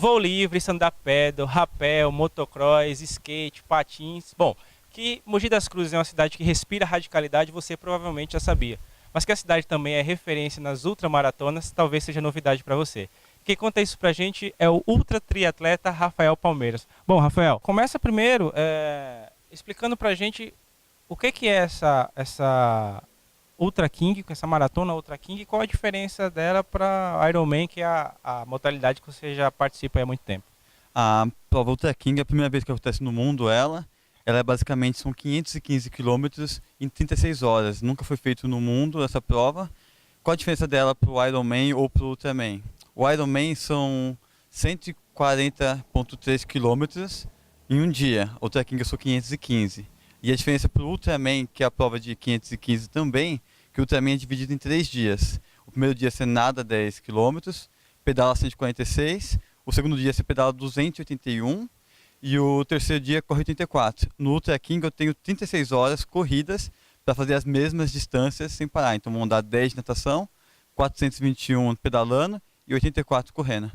voo livre, stand-up paddle, rapel, motocross, skate, patins. Bom, que Mogi das Cruzes é uma cidade que respira radicalidade, você provavelmente já sabia. Mas que a cidade também é referência nas ultramaratonas, talvez seja novidade para você. Quem conta isso pra gente é o ultra triatleta Rafael Palmeiras. Bom, Rafael, começa primeiro explicando pra gente o que é essa Ultra King, essa maratona Ultra King, e qual a diferença dela para Ironman, que é a modalidade que você já participa há muito tempo. A prova Ultra King é a primeira vez que acontece no mundo. Ela é basicamente, são 515 quilômetros em 36 horas. Nunca foi feito no mundo essa prova. Qual a diferença dela para o Ironman ou para o Ultraman? O Ironman são 140,3 quilômetros em um dia. O Ultra King são 515. E a diferença para o Ultraman, que é a prova de 515 também, que o Ultraman é dividido em 3 dias. O primeiro dia você nada 10 quilômetros, pedala 146. O segundo dia você pedala 281 e o terceiro dia corre 84. No Ultra King eu tenho 36 horas corridas para fazer as mesmas distâncias sem parar. Então vou andar 10 de natação, 421 pedalando e 84 correndo.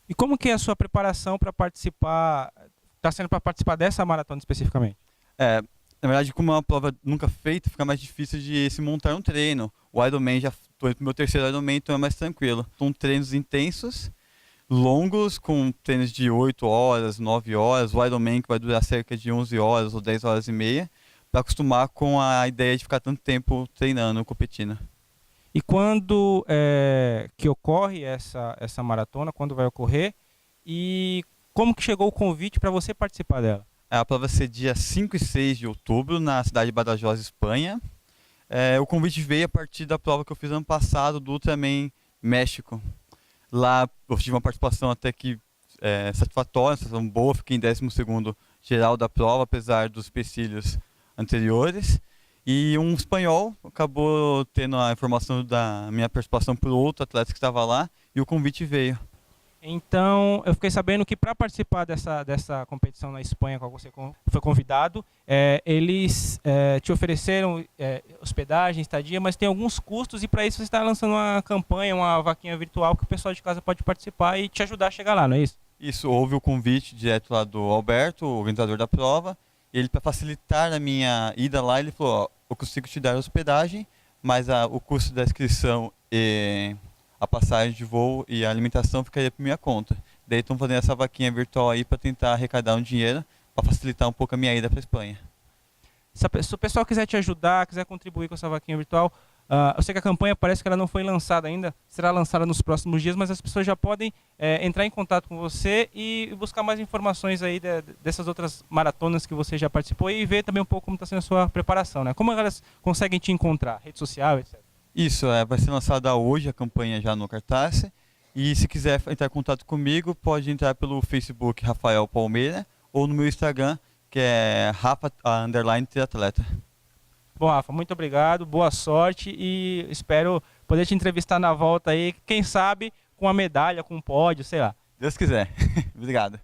E como que é a sua preparação para participar, está sendo para participar dessa maratona especificamente? Na verdade, como é uma prova nunca feita, fica mais difícil de se montar um treino. O Ironman, já estou no meu terceiro Ironman, então é mais tranquilo. São treinos intensos, longos, com treinos de 8 horas, 9 horas. O Ironman que vai durar cerca de 11 horas ou 10 horas e meia, para acostumar com a ideia de ficar tanto tempo treinando, competindo. E quando que ocorre essa maratona, quando vai ocorrer, e como que chegou o convite para você participar dela? A prova vai ser dia 5 e 6 de outubro, na cidade de Badajoz, Espanha. O convite veio a partir da prova que eu fiz ano passado, do Ultraman México. Lá eu tive uma participação até que satisfatória, uma boa, fiquei em 12º geral da prova, apesar dos empecilhos anteriores. E um espanhol acabou tendo a informação da minha participação por outro atleta que estava lá, e o convite veio. Então, eu fiquei sabendo que para participar dessa competição na Espanha, qual você foi convidado, eles te ofereceram hospedagem, estadia, mas tem alguns custos, e para isso você está lançando uma campanha, uma vaquinha virtual que o pessoal de casa pode participar e te ajudar a chegar lá, não é isso? Isso, houve o convite direto lá do Alberto, o organizador da prova, e ele, para facilitar a minha ida lá, ele falou: ó, eu consigo te dar hospedagem, mas o custo da inscrição e a passagem de voo e a alimentação ficaria por minha conta. Daí estão fazendo essa vaquinha virtual aí para tentar arrecadar um dinheiro para facilitar um pouco a minha ida para a Espanha. Se o pessoal quiser te ajudar, quiser contribuir com essa vaquinha virtual, eu sei que a campanha parece que ela não foi lançada ainda, será lançada nos próximos dias, mas as pessoas já podem entrar em contato com você e buscar mais informações aí dessas outras maratonas que você já participou, e ver também um pouco como está sendo a sua preparação, né? Como elas conseguem te encontrar, rede social, etc. Isso, vai ser lançada hoje a campanha já no cartaz. E se quiser entrar em contato comigo, pode entrar pelo Facebook Rafael Palmeira ou no meu Instagram, que é Rafa_triatleta. Bom, Rafa, muito obrigado, boa sorte, e espero poder te entrevistar na volta aí, quem sabe com uma medalha, com um pódio, sei lá. Deus quiser. Obrigado.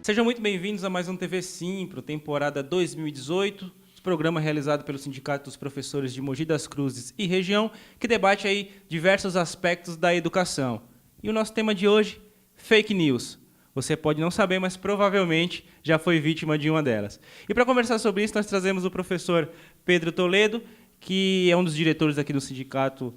Sejam muito bem-vindos a mais um TV Simpro, temporada 2018, programa realizado pelo Sindicato dos Professores de Mogi das Cruzes e região, que debate aí diversos aspectos da educação. E o nosso tema de hoje, fake news. Você pode não saber, mas provavelmente já foi vítima de uma delas. E para conversar sobre isso, nós trazemos o professor Pedro Toledo, que é um dos diretores aqui do Sindicato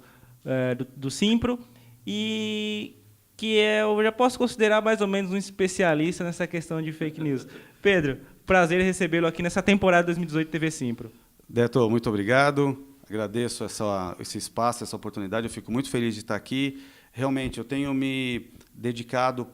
do Simpro, e que eu já posso considerar mais ou menos um especialista nessa questão de fake news. Pedro, prazer em recebê-lo aqui nessa temporada 2018 TV Simpro. Deto, muito obrigado. Agradeço esse espaço, essa oportunidade. Eu fico muito feliz de estar aqui. Realmente, eu tenho me dedicado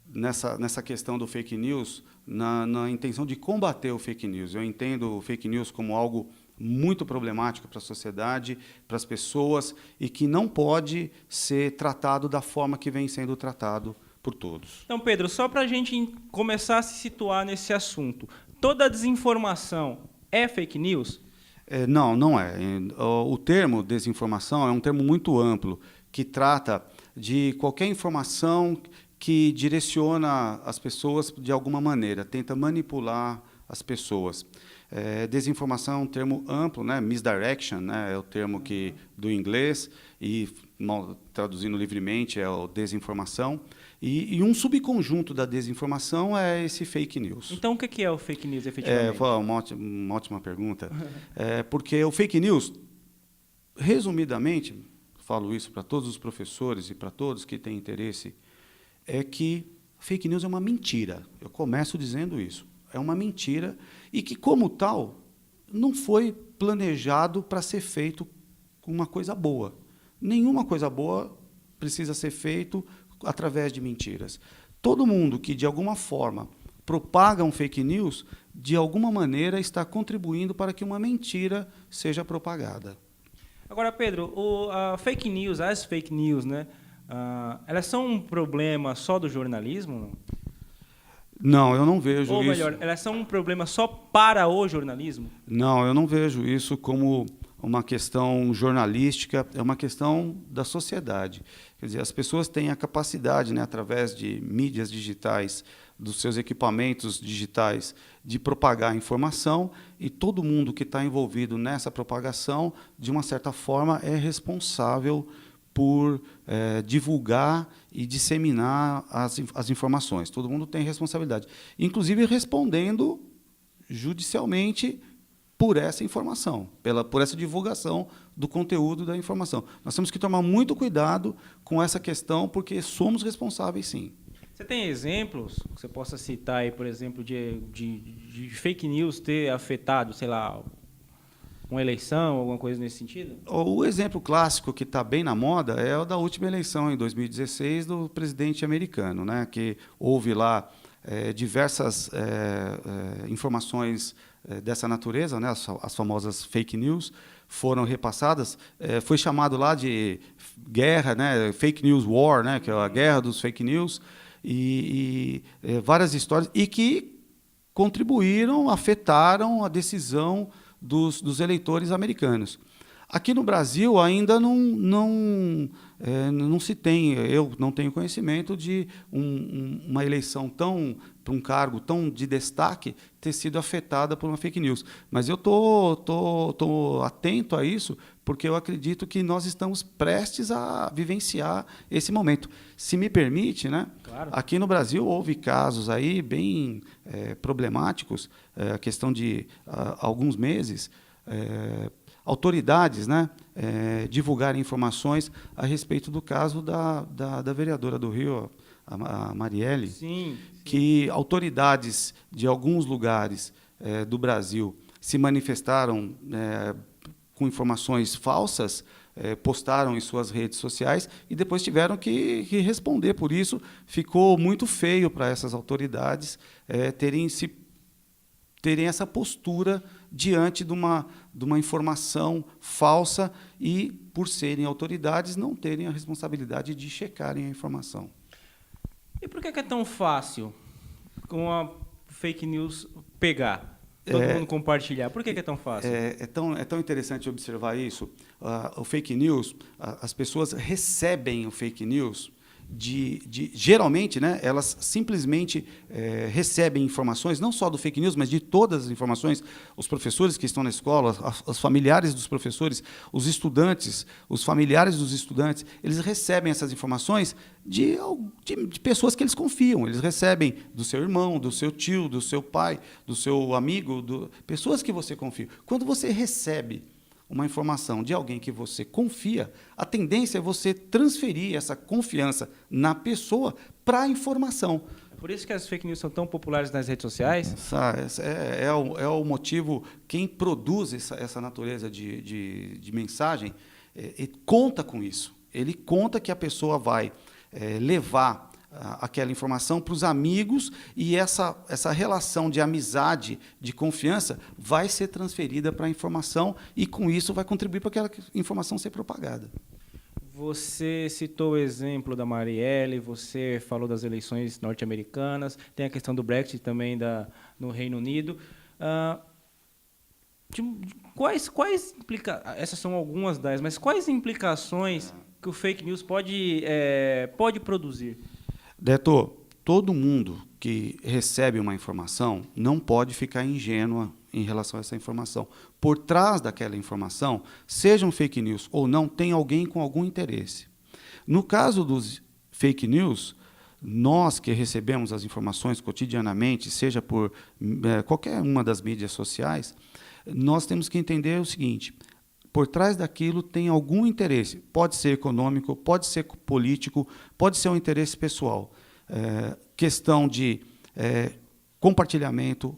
nessa questão do fake news, na intenção de combater o fake news. Eu entendo o fake news como algo muito problemático para a sociedade, para as pessoas, e que não pode ser tratado da forma que vem sendo tratado por todos. Então, Pedro, só para a gente começar a se situar nesse assunto, toda desinformação é fake news? Não, não é. O termo desinformação é um termo muito amplo, que trata de qualquer informação que direciona as pessoas de alguma maneira, tenta manipular as pessoas. Desinformação é um termo amplo, né? Misdirection, né? É o termo do inglês, e traduzindo livremente é o desinformação. E um subconjunto da desinformação é esse fake news. Então, o que é o fake news, efetivamente? Foi uma ótima pergunta. Porque o fake news, resumidamente, falo isso para todos os professores e para todos que têm interesse, é que fake news é uma mentira. Eu começo dizendo isso. É uma mentira e que, como tal, não foi planejado para ser feito com uma coisa boa. Nenhuma coisa boa precisa ser feito através de mentiras. Todo mundo que, de alguma forma, propaga um fake news, de alguma maneira está contribuindo para que uma mentira seja propagada. Agora, Pedro, as fake news, né? Elas são um problema só do jornalismo? Não, eu não vejo isso. Ou melhor, elas são um problema só para o jornalismo? Não, eu não vejo isso como uma questão jornalística, é uma questão da sociedade. Quer dizer, as pessoas têm a capacidade, né, através de mídias digitais, dos seus equipamentos digitais, de propagar informação, e todo mundo que está envolvido nessa propagação, de uma certa forma, é responsável por divulgar e disseminar as informações. Todo mundo tem responsabilidade, inclusive respondendo judicialmente por essa informação, por essa divulgação do conteúdo da informação. Nós temos que tomar muito cuidado com essa questão, porque somos responsáveis, sim. Você tem exemplos que você possa citar aí, por exemplo, de fake news ter afetado, sei lá, uma eleição, alguma coisa nesse sentido? O exemplo clássico que está bem na moda é o da última eleição, em 2016, do presidente americano, né, que houve lá diversas informações dessa natureza, né, as famosas fake news, foram repassadas. Foi chamado lá de guerra, né, fake news war, né, que é a guerra dos fake news, e várias histórias, e que contribuíram, afetaram a decisão dos eleitores americanos. Aqui no Brasil ainda não se tem, eu não tenho conhecimento de uma eleição para um cargo tão de destaque ter sido afetada por uma fake news. Mas eu tô atento a isso, porque eu acredito que nós estamos prestes a vivenciar esse momento. Se me permite, né? Claro. Aqui no Brasil houve casos aí bem problemáticos, a questão de alguns meses, autoridades, né, divulgarem informações a respeito do caso da vereadora do Rio, a Marielle, Sim. que autoridades de alguns lugares do Brasil se manifestaram com informações falsas, postaram em suas redes sociais e depois tiveram que responder por isso. Ficou muito feio para essas autoridades terem essa postura diante de uma informação falsa e, por serem autoridades, não terem a responsabilidade de checarem a informação. E por que é tão fácil com a fake news pegar? Todo mundo compartilhar. Por que é tão fácil? É tão interessante observar isso. O fake news, as pessoas recebem o fake news geralmente, né, elas simplesmente recebem informações, não só do fake news, mas de todas as informações. Os professores que estão na escola, os familiares dos professores, os estudantes, os familiares dos estudantes, eles recebem essas informações de pessoas que eles confiam. Eles recebem do seu irmão, do seu tio, do seu pai, do seu amigo, pessoas que você confia. Quando você recebe uma informação de alguém que você confia, a tendência é você transferir essa confiança na pessoa para a informação. É por isso que as fake news são tão populares nas redes sociais? Esse é o motivo. Quem produz essa natureza de mensagem conta com isso. Ele conta que a pessoa vai levar aquela informação para os amigos, e essa relação de amizade, de confiança, vai ser transferida para a informação, e com isso vai contribuir para aquela informação ser propagada. Você citou o exemplo da Marielle, você falou das eleições norte-americanas, tem a questão do Brexit também no Reino Unido. Essas são algumas mas quais implicações que o fake news pode produzir? Deto, todo mundo que recebe uma informação não pode ficar ingênua em relação a essa informação. Por trás daquela informação, sejam fake news ou não, tem alguém com algum interesse. No caso dos fake news, nós que recebemos as informações cotidianamente, seja por qualquer uma das mídias sociais, nós temos que entender o seguinte: por trás daquilo tem algum interesse. Pode ser econômico, pode ser político, pode ser um interesse pessoal. Questão de compartilhamento,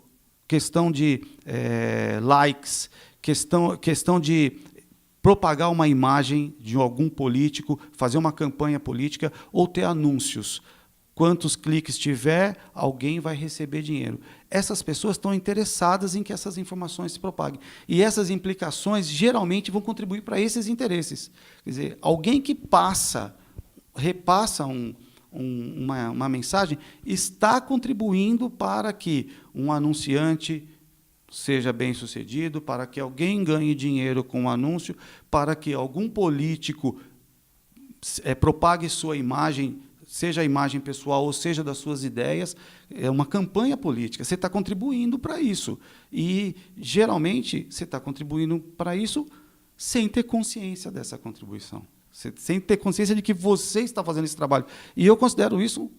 questão de likes, questão de propagar uma imagem de algum político, fazer uma campanha política ou ter anúncios. Quantos cliques tiver, alguém vai receber dinheiro. Essas pessoas estão interessadas em que essas informações se propaguem. E essas implicações, geralmente, vão contribuir para esses interesses. Quer dizer, alguém que repassa uma mensagem, está contribuindo para que um anunciante seja bem-sucedido, para que alguém ganhe dinheiro com o anúncio, para que algum político propague sua imagem, seja a imagem pessoal ou seja das suas ideias. É uma campanha política. Você está contribuindo para isso. E, geralmente, você está contribuindo para isso sem ter consciência dessa contribuição, sem ter consciência de que você está fazendo esse trabalho. E eu considero isso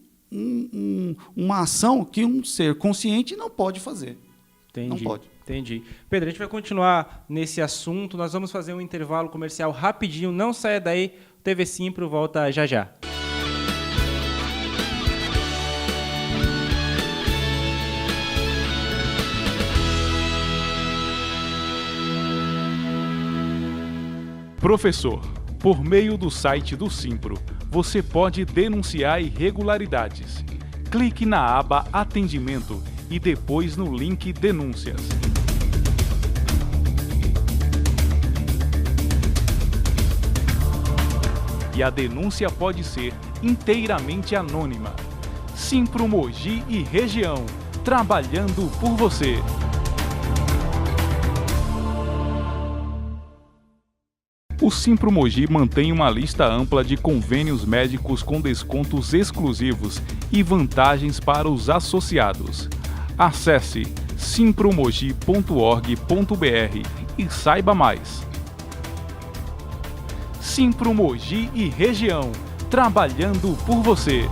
uma ação que um ser consciente não pode fazer. Entendi, não pode. Entendi. Pedro, a gente vai continuar nesse assunto. Nós vamos fazer um intervalo comercial rapidinho. Não saia daí. O TV Simpro volta já já. Professor, por meio do site do Simpro, você pode denunciar irregularidades. Clique na aba Atendimento e depois no link Denúncias. E a denúncia pode ser inteiramente anônima. Simpro Mogi e região, trabalhando por você. O Simpro Mogi mantém uma lista ampla de convênios médicos com descontos exclusivos e vantagens para os associados. Acesse simpromogi.org.br e saiba mais. Simpro Mogi e região, trabalhando por você.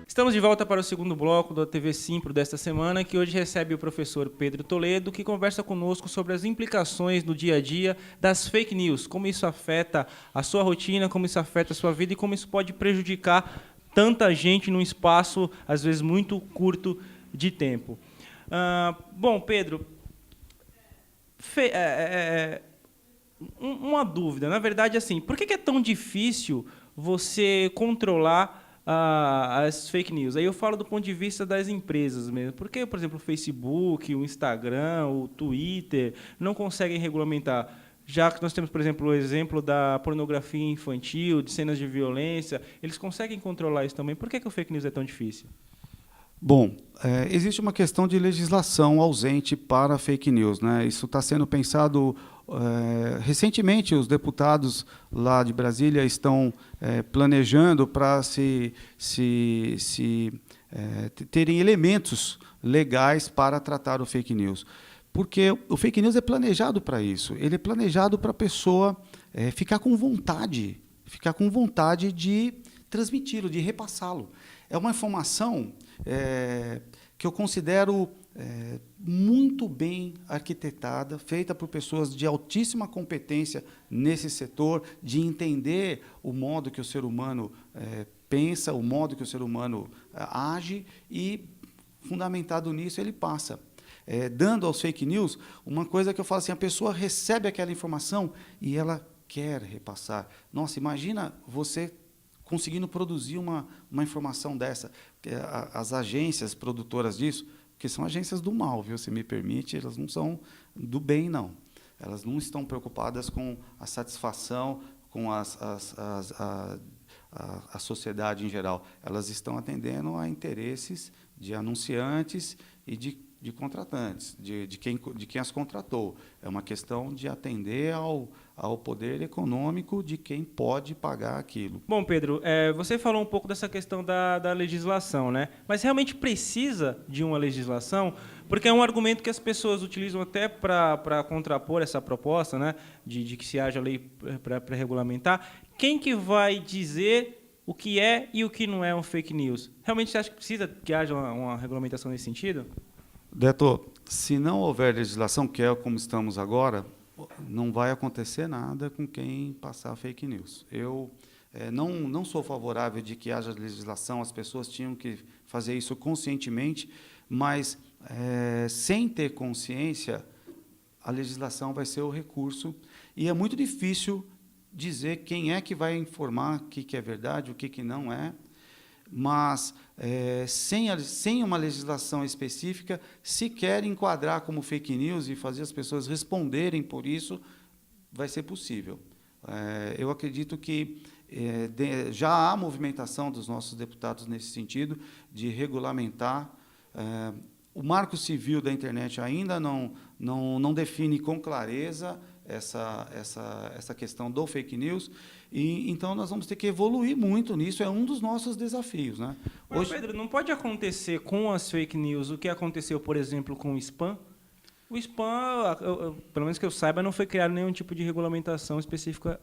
Estamos de volta para o segundo bloco da TV Simpro desta semana, que hoje recebe o professor Pedro Toledo, que conversa conosco sobre as implicações no dia a dia das fake news, como isso afeta a sua rotina, como isso afeta a sua vida e como isso pode prejudicar tanta gente num espaço, às vezes, muito curto de tempo. Bom, Pedro, uma dúvida. Na verdade, assim, por que é tão difícil você controlar as fake news? Aí eu falo do ponto de vista das empresas mesmo. Porque, por exemplo, o Facebook, o Instagram, o Twitter não conseguem regulamentar? Já que nós temos, por exemplo, o exemplo da pornografia infantil, de cenas de violência, eles conseguem controlar isso também. Por que o fake news é tão difícil? Bom, existe uma questão de legislação ausente para fake news, né? Isso está sendo pensado recentemente. Os deputados lá de Brasília estão planejando para terem elementos legais para tratar o fake news. Porque o fake news é planejado para isso. Ele é planejado para a pessoa ficar com vontade de transmiti-lo, de repassá-lo. É uma informação que eu considero muito bem arquitetada, feita por pessoas de altíssima competência nesse setor, de entender o modo que o ser humano pensa, o modo que o ser humano age, e, fundamentado nisso, ele passa. Dando aos fake news uma coisa que eu falo assim: a pessoa recebe aquela informação e ela quer repassar. Nossa, imagina você conseguindo produzir uma informação dessa. As agências produtoras disso, que são agências do mal, viu, se me permite, elas não são do bem, não. Elas não estão preocupadas com a satisfação, com a sociedade em geral. Elas estão atendendo a interesses de anunciantes e de contratantes, de quem as contratou. É uma questão de atender ao poder econômico de quem pode pagar aquilo. Bom, Pedro, você falou um pouco dessa questão da legislação, né? Mas realmente precisa de uma legislação? Porque é um argumento que as pessoas utilizam até para contrapor essa proposta, né? De que se haja lei para regulamentar. Quem que vai dizer o que é e o que não é um fake news? Realmente você acha que precisa que haja uma regulamentação nesse sentido? Deto, se não houver legislação, que é como estamos agora, não vai acontecer nada com quem passar fake news. Eu não sou favorável de que haja legislação, as pessoas tinham que fazer isso conscientemente, mas, sem ter consciência, a legislação vai ser o recurso, e é muito difícil dizer quem é que vai informar o que é verdade, o que não é, mas, sem uma legislação específica, se quer enquadrar como fake news e fazer as pessoas responderem por isso, vai ser possível. Eu acredito que já há movimentação dos nossos deputados nesse sentido, de regulamentar. O Marco Civil da internet ainda não define com clareza essa questão do fake news, e então nós vamos ter que evoluir muito nisso, é um dos nossos desafios, né? Mas, Pedro, não pode acontecer com as fake news o que aconteceu, por exemplo, com o spam? O spam, pelo menos que eu saiba, não foi criado nenhum tipo de regulamentação específica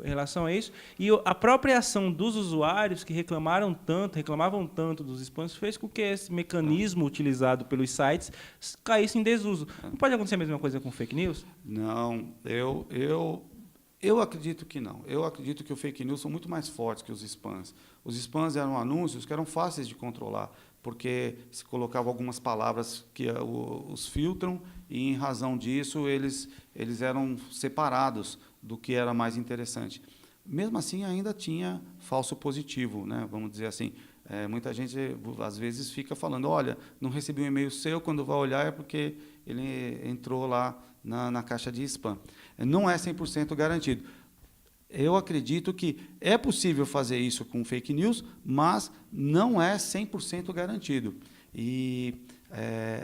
em relação a isso, e a própria ação dos usuários que reclamavam tanto dos spams fez com que esse mecanismo utilizado pelos sites caísse em desuso. Não pode acontecer a mesma coisa com fake news? Não, eu acredito que não. Eu acredito que os fake news são muito mais fortes que os spams. Os spams eram anúncios que eram fáceis de controlar, porque se colocava algumas palavras que os filtram, e, em razão disso, eles eram separados do que era mais interessante. Mesmo assim, ainda tinha falso positivo, né? Vamos dizer assim. Muita gente, às vezes, fica falando, olha, não recebi um e-mail seu, quando vai olhar é porque ele entrou lá na caixa de spam. Não é 100% garantido. Eu acredito que é possível fazer isso com fake news, mas não é 100% garantido. E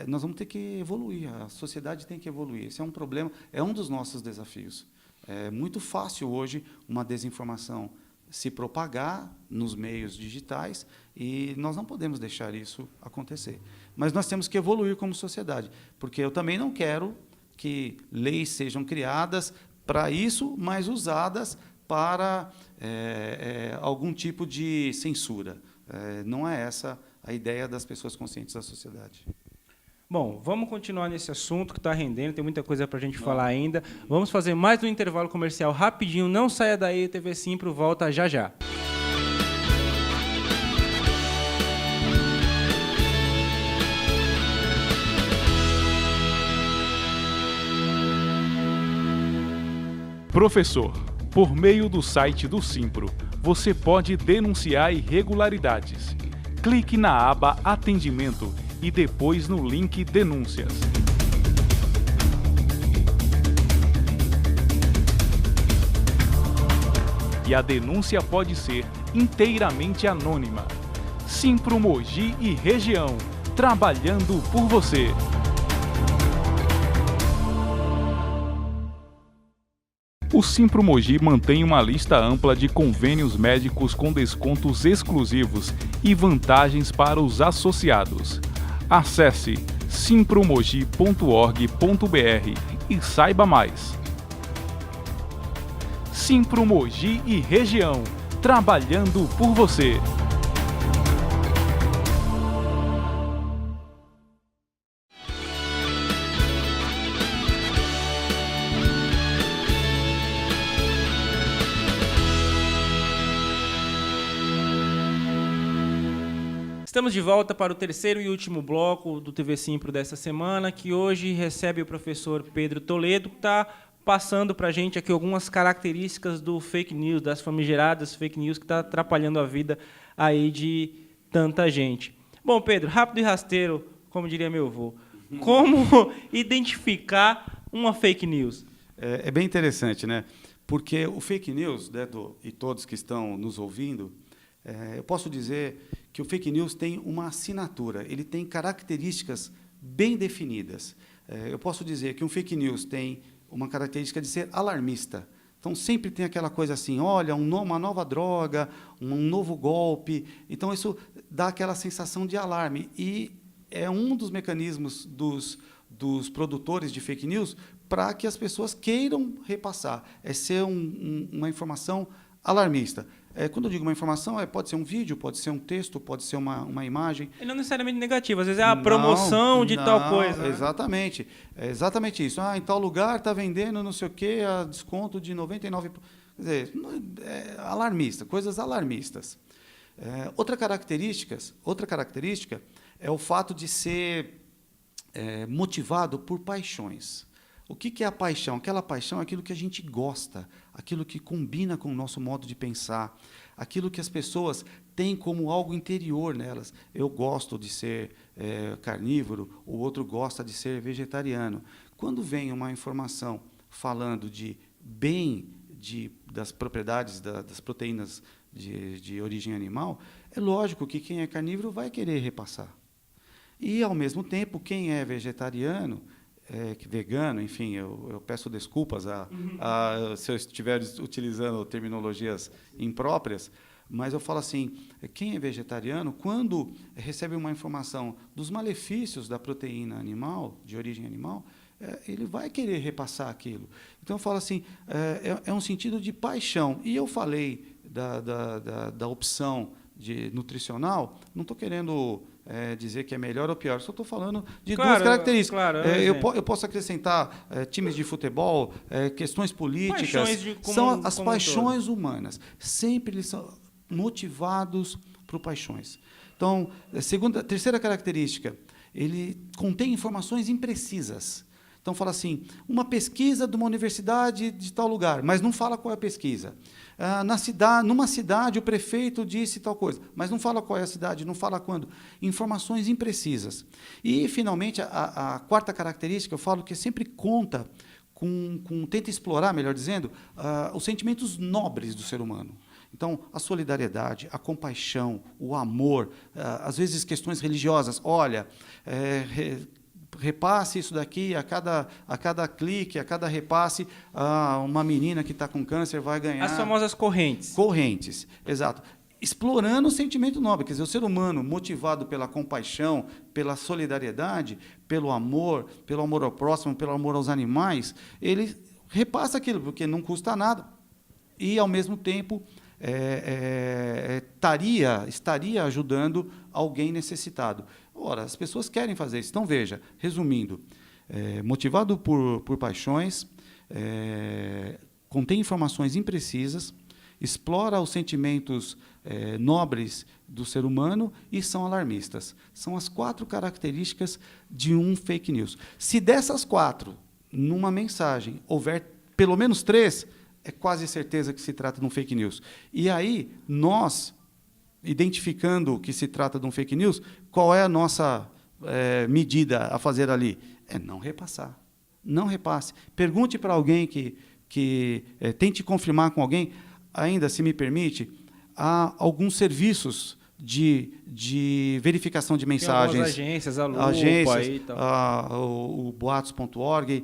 nós vamos ter que evoluir, a sociedade tem que evoluir. Esse é um problema, é um dos nossos desafios. É muito fácil hoje uma desinformação se propagar nos meios digitais, e nós não podemos deixar isso acontecer. Mas nós temos que evoluir como sociedade, porque eu também não quero que leis sejam criadas para isso, mas usadas para algum tipo de censura. Não é essa a ideia das pessoas conscientes da sociedade. Bom, vamos continuar nesse assunto que está rendendo, tem muita coisa para a gente falar ainda. Vamos fazer mais um intervalo comercial rapidinho, não saia daí, TV Simpro volta já já. Professor, por meio do site do Simpro, você pode denunciar irregularidades. Clique na aba Atendimento e depois no link Denúncias. E a denúncia pode ser inteiramente anônima. Simpro Mogi e região, trabalhando por você. O Simpro Mogi mantém uma lista ampla de convênios médicos com descontos exclusivos e vantagens para os associados. Acesse simpromogi.org.br e saiba mais. Simpro Mogi e região, trabalhando por você. Estamos de volta para o terceiro e último bloco do TV Simpro dessa semana, que hoje recebe o professor Pedro Toledo, que está passando para a gente aqui algumas características do fake news, das famigeradas fake news, que está atrapalhando a vida aí de tanta gente. Bom, Pedro, rápido e rasteiro, como diria meu avô, como identificar uma fake news? É bem interessante, né? Porque o fake news, né, e todos que estão nos ouvindo, eu posso dizer que o fake news tem uma assinatura, ele tem características bem definidas. Eu posso dizer que um fake news tem uma característica de ser alarmista. Então, sempre tem aquela coisa assim, olha, uma nova droga, um novo golpe. Então, isso dá aquela sensação de alarme. E é um dos mecanismos dos produtores de fake news para que as pessoas queiram repassar. É ser uma informação alarmista. Quando eu digo uma informação, pode ser um vídeo, pode ser um texto, pode ser uma imagem. E não necessariamente negativo, às vezes é a promoção de tal coisa. Né? Exatamente. É exatamente isso. Em tal lugar está vendendo não sei o quê, a desconto de 99%. Quer dizer, alarmista, coisas alarmistas. Outra característica é o fato de ser motivado por paixões. O que é a paixão? Aquela paixão é aquilo que a gente gosta, aquilo que combina com o nosso modo de pensar, aquilo que as pessoas têm como algo interior nelas. Eu gosto de ser carnívoro, o outro gosta de ser vegetariano. Quando vem uma informação falando de bem das propriedades das proteínas de origem animal, é lógico que quem é carnívoro vai querer repassar. E, ao mesmo tempo, quem é vegetariano, vegano, enfim, eu peço desculpas se eu estiver utilizando terminologias impróprias, mas eu falo assim, quem é vegetariano, quando recebe uma informação dos malefícios da proteína animal, de origem animal, ele vai querer repassar aquilo. Então, eu falo assim, é um sentido de paixão. E eu falei da opção nutricional, não estou querendo dizer que é melhor ou pior, só estou falando de duas características. Claro, eu posso acrescentar times de futebol, questões políticas, são as paixões humanas. Sempre eles são motivados por paixões. Então, terceira característica, ele contém informações imprecisas. Então, fala assim, uma pesquisa de uma universidade de tal lugar, mas não fala qual é a pesquisa. Numa cidade, o prefeito disse tal coisa, mas não fala qual é a cidade, não fala quando. Informações imprecisas. E, finalmente, a quarta característica, eu falo que sempre conta tenta explorar, melhor dizendo, os sentimentos nobres do ser humano. Então, a solidariedade, a compaixão, o amor, às vezes questões religiosas. Olha, repasse isso daqui, a cada clique, a cada repasse, uma menina que está com câncer vai ganhar... As famosas correntes. Correntes, exato. Explorando o sentimento nobre, quer dizer, o ser humano motivado pela compaixão, pela solidariedade, pelo amor ao próximo, pelo amor aos animais, ele repassa aquilo, porque não custa nada. E, ao mesmo tempo, estaria ajudando alguém necessitado. Ora, as pessoas querem fazer isso. Então, veja, resumindo, motivado por paixões, contém informações imprecisas, explora os sentimentos nobres do ser humano e são alarmistas. São as 4 características de um fake news. Se dessas 4, numa mensagem, houver pelo menos 3, é quase certeza que se trata de um fake news. E aí, nós, identificando que se trata de um fake news, qual é a nossa medida a fazer ali? É não repassar. Não repasse. Pergunte para alguém tente confirmar com alguém. Ainda, se me permite, há alguns serviços de verificação de mensagens. Tem algumas agências, a Lupa agências, e tal. O boatos.org,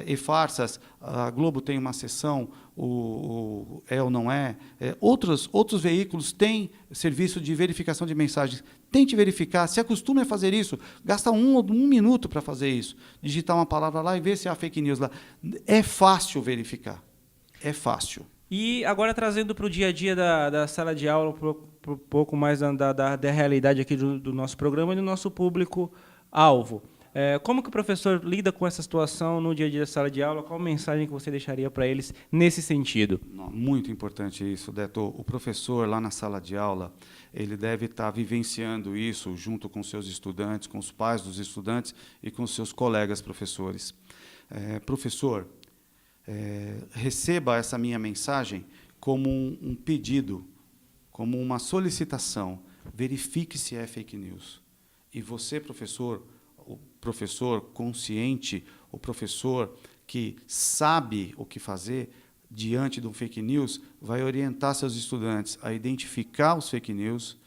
e-farsas, a Globo tem uma seção, o É ou Não É. Outros veículos têm serviço de verificação de mensagens. Tente verificar, se acostume a fazer isso. Gasta um minuto para fazer isso. Digitar uma palavra lá e ver se há fake news lá. É fácil verificar. É fácil. E agora trazendo para o dia a dia da sala de aula, um pouco mais da realidade aqui do nosso programa e do nosso público-alvo. Como que o professor lida com essa situação no dia a dia da sala de aula? Qual mensagem que você deixaria para eles nesse sentido? Muito importante isso, Deto. O professor, lá na sala de aula, ele deve estar vivenciando isso junto com seus estudantes, com os pais dos estudantes e com seus colegas professores. Professor, receba essa minha mensagem como um pedido, como uma solicitação. Verifique se é fake news. E você, professor, o professor consciente, o professor que sabe o que fazer, diante de um fake news, vai orientar seus estudantes a identificar os fake news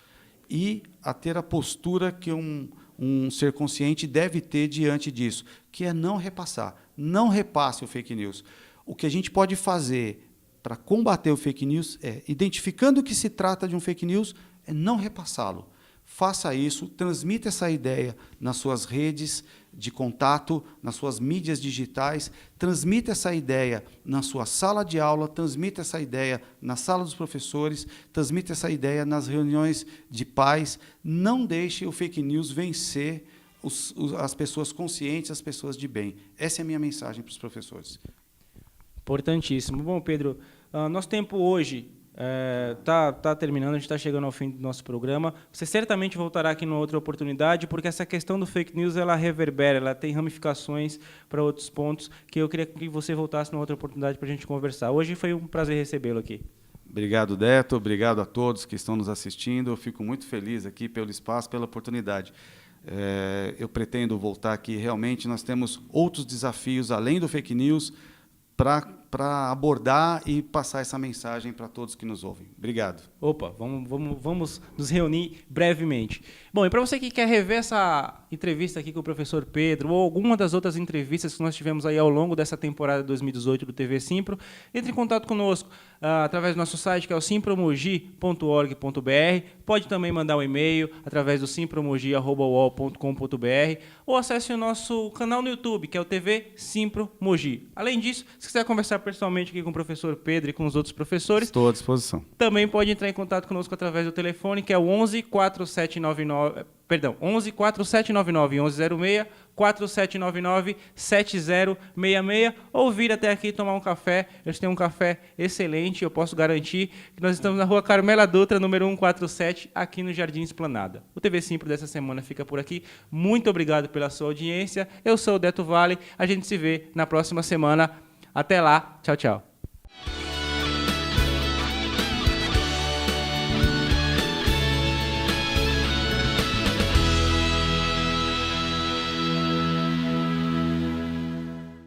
e a ter a postura que um ser consciente deve ter diante disso, que é não repassar. Não repasse o fake news. O que a gente pode fazer para combater o fake news é, identificando que se trata de um fake news, é não repassá-lo. Faça isso, transmita essa ideia nas suas redes de contato, nas suas mídias digitais, transmita essa ideia na sua sala de aula, transmita essa ideia na sala dos professores, transmita essa ideia nas reuniões de pais. Não deixe o fake news vencer as pessoas conscientes, as pessoas de bem. Essa é a minha mensagem para os professores. Importantíssimo. Bom, Pedro, nosso tempo hoje tá terminando, a gente está chegando ao fim do nosso programa. Você certamente voltará aqui numa outra oportunidade, porque essa questão do fake news ela reverbera, ela tem ramificações para outros pontos que eu queria que você voltasse numa outra oportunidade para a gente conversar. Hoje foi um prazer recebê-lo aqui. Obrigado, Deto. Obrigado a todos que estão nos assistindo. Eu fico muito feliz aqui pelo espaço, pela oportunidade. Eu pretendo voltar aqui. Realmente, nós temos outros desafios, além do fake news, para abordar e passar essa mensagem para todos que nos ouvem. Obrigado. Opa, vamos nos reunir brevemente. Bom, e para você que quer rever essa entrevista aqui com o professor Pedro, ou alguma das outras entrevistas que nós tivemos aí ao longo dessa temporada 2018 do TV Simpro, entre em contato conosco através do nosso site, que é o simpromogi.org.br. Pode também mandar um e-mail através do simpromogi@uol.com.br ou acesse o nosso canal no YouTube, que é o TV Simpro Mogi. Além disso, se quiser conversar pessoalmente aqui com o professor Pedro e com os outros professores, estou à disposição. Também pode entrar em contato conosco através do telefone, que é o 11 4799, 11 1106, 4799 7066, ou vir até aqui tomar um café. Eles têm um café excelente, eu posso garantir que nós estamos na Rua Carmela Dutra, número 147, aqui no Jardim Esplanada. O TV Simpro dessa semana fica por aqui. Muito obrigado pela sua audiência. Eu sou o Deto Vale. A gente se vê na próxima semana. Até lá. Tchau, tchau.